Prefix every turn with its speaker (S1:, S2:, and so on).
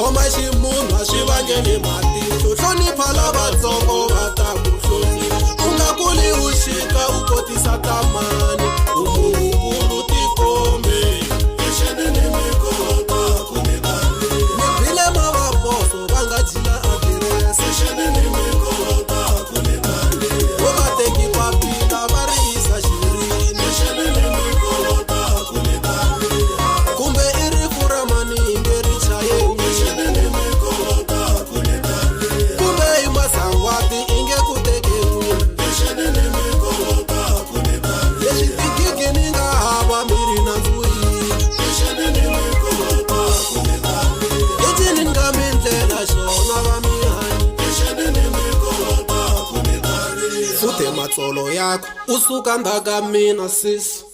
S1: khoma ximunhu a swi vangeli matihlo hlonipha lavatsongo va ta ku hlonipha u nga kuli u xika u kotisa tamani umunkulu tikombe exenini mi kota ku ni tani mi bile mavaboso va nga jila adirese exenini mi kota ku ni tani vo va teki papila va ri yisa xirini exenini mi kota ku ni tani kumbe i rifu ra mani hi nge ri chayeni exenini mi kota ku ni tani kumbe i masangwati i nge ku tekeriwini exenini mi kota ku ni tani leswi tigigi ni nga hava miri na ndzuyini exenini mi kota ku ni tani ecini ni nga mi ndlela xona va mi hanyi exenini mi kota ku ni tani futhe matsolo yakho u suka ndzhaka mina sisi